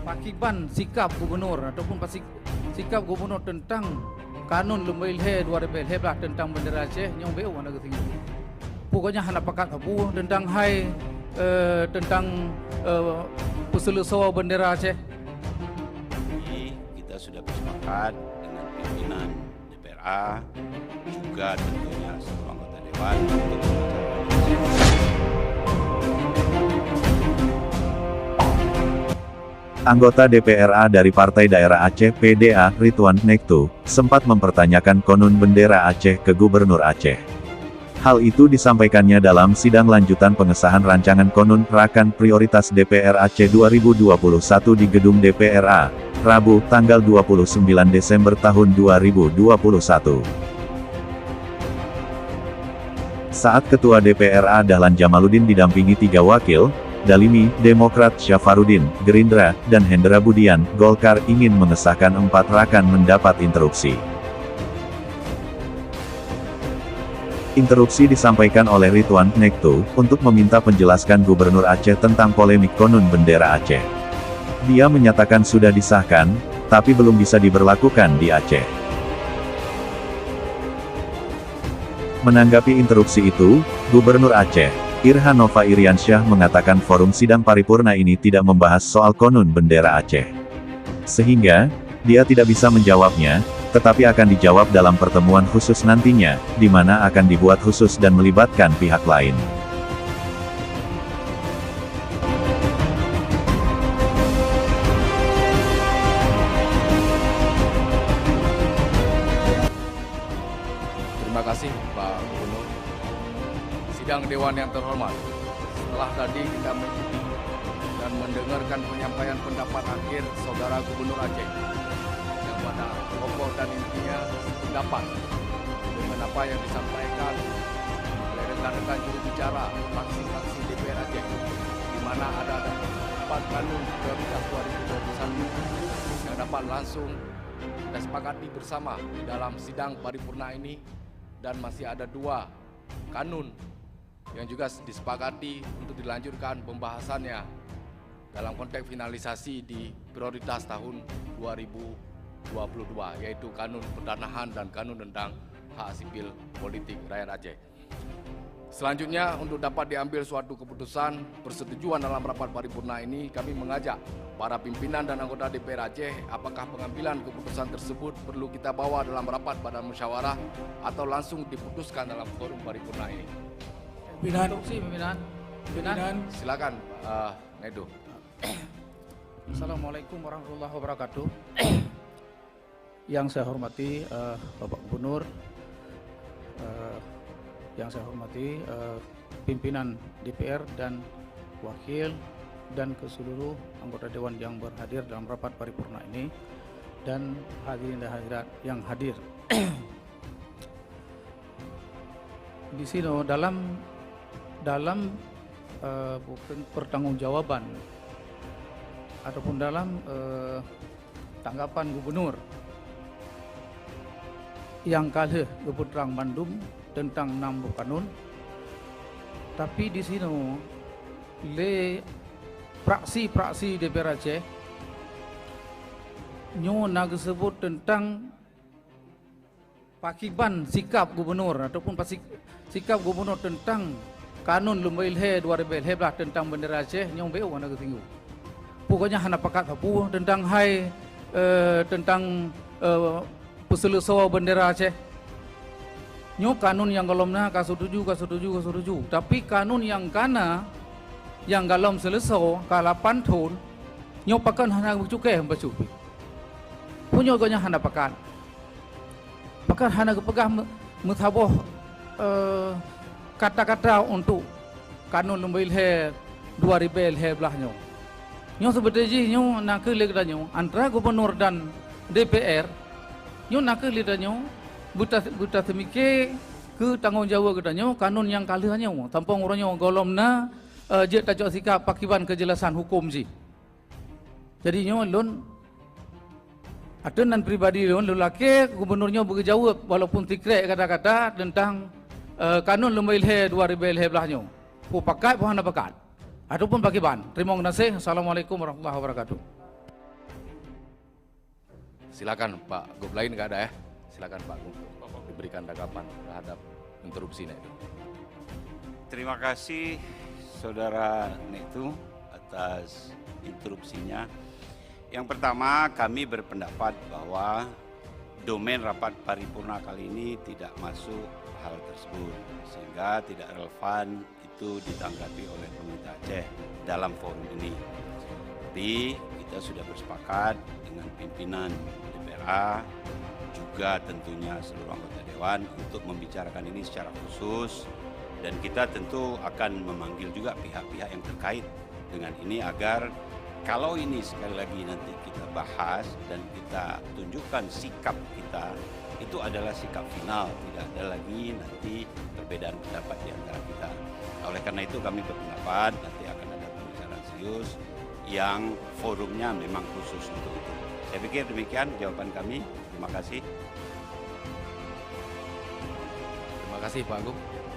Pakiban sikap gubernur ataupun sikap gubernur tentang kanun Lumbailhe 2011 tentang bendera Aceh yang beu mana ketinggi. Pokoknya hendak pakat abu tentang tentang peselusuan bendera Aceh. Jadi kita sudah bersepakat dengan pimpinan DPRA juga tentunya seluruh anggota dewan untuk Anggota DPRA dari Partai Daerah Aceh PDA, Ridwan Nektu, sempat mempertanyakan konun bendera Aceh ke Gubernur Aceh. Hal itu disampaikannya dalam sidang lanjutan pengesahan rancangan konun Rakan Prioritas DPR Aceh 2021 di Gedung DPRA, Rabu, tanggal 29 Desember tahun 2021. Saat Ketua DPRA Dahlan Jamaluddin didampingi 3 wakil, Dalimi, Demokrat Syafarudin, Gerindra, dan Hendra Budian, Golkar ingin mengesahkan 4 rakan mendapat interupsi. Interupsi disampaikan oleh Ridwan Nektu, untuk meminta penjelaskan Gubernur Aceh tentang polemik konun bendera Aceh. Dia menyatakan sudah disahkan, tapi belum bisa diberlakukan di Aceh. Menanggapi interupsi itu, Gubernur Aceh, Irhan Nova Iriansyah mengatakan forum sidang paripurna ini tidak membahas soal konun bendera Aceh. Sehingga, dia tidak bisa menjawabnya, tetapi akan dijawab dalam pertemuan khusus nantinya, di mana akan dibuat khusus dan melibatkan pihak lain. Terima kasih Pak Gubernur. Sidang Dewan yang terhormat, setelah tadi kita mengikuti dan mendengarkan penyampaian pendapat akhir Saudara Gubernur Aceh, yang pada pokok dan intinya sependapat dengan apa yang disampaikan oleh rekan-rekan juru bicara fraksi-fraksi DPR Aceh, di mana ada 4 kanun prioritas 2021 yang dapat langsung kita sepakati bersama di dalam sidang paripurna ini, dan masih ada 2 kanun yang juga disepakati untuk dilanjutkan pembahasannya dalam konteks finalisasi di prioritas tahun 2022, yaitu kanun perdanahan dan kanun tentang hak sipil politik rakyat Aceh. Selanjutnya, untuk dapat diambil suatu keputusan persetujuan dalam rapat paripurna ini, kami mengajak para pimpinan dan anggota DPR Aceh, apakah pengambilan keputusan tersebut perlu kita bawa dalam rapat badan musyawarah atau langsung diputuskan dalam forum paripurna ini. Pimpinan. Silakan, Nedo. Assalamualaikum warahmatullahi wabarakatuh. Yang saya hormati Bapak Gubernur, yang saya hormati pimpinan DPR dan wakil, dan ke seluruh anggota dewan yang berhadir dalam rapat paripurna ini, dan hadirin dan hadirat yang hadir. Di sini dalam bukan pertanggungjawaban ataupun dalam tanggapan gubernur yang kalah keputusan Bandung tentang 6 kanun, tapi di sini praksi-praksi DPR Aceh nak sebut tentang pakiban sikap gubernur ataupun sikap gubernur tentang kanun Lumbailhe 2011 tentang bendera Aceh yang beu mana ketinggi. Pokoknya hendak pakat abu tentang tentang peselusuan bendera Aceh. Nyo kanun yang galomna kasutuju, tapi kanun yang kana yang galom selesai kalapan tahun nyo pakan hana cukai hamba cupi. Punyo gonya hana pakan hana kepegah muthaboh kata-kata untuk kanun Lumbailhe 2011 nyo. Nyo sebetulnya nyo nak kelih nyo antara gubernur dan DPR nyo nak kelih nyo buta temike ke tanggungjawab kita nyo kanun yang kalah nyo tanpa ngurangnya golomna je tajuk sikap pakiban kejelasan hukum sih. Jadi nyo lon aturan pribadi lon lelaki gubernurnya berjawab walaupun tikrek kata-kata tentang kanun Lumbailhe 2011 nyo. Pu pakai pu hana pakat ataupun pakiban. Terima kasih. Assalamualaikum warahmatullahi wabarakatuh. Silakan Pak Gub, lain nggak ada ya? Silakan Pak Gub diberikan tanggapan terhadap interupsi itu. Terima kasih Saudara Nektu atas interupsinya. Yang pertama, kami berpendapat bahwa domain rapat paripurna kali ini tidak masuk hal tersebut, sehingga tidak relevan itu ditanggapi oleh pemerintah Aceh dalam forum ini. Tapi kita sudah bersepakat dengan pimpinan DPRA, juga tentunya seluruh anggota Dewan untuk membicarakan ini secara khusus, dan kita tentu akan memanggil juga pihak-pihak yang terkait dengan ini agar kalau ini sekali lagi nanti kita bahas dan kita tunjukkan sikap kita, itu adalah sikap final, tidak ada lagi nanti perbedaan pendapat di antara kita. Oleh karena itu kami berpendapat nanti akan ada pembicaraan serius yang forumnya memang khusus untuk itu. Saya pikir demikian jawaban kami. Terima kasih. Terima kasih Pak Gub.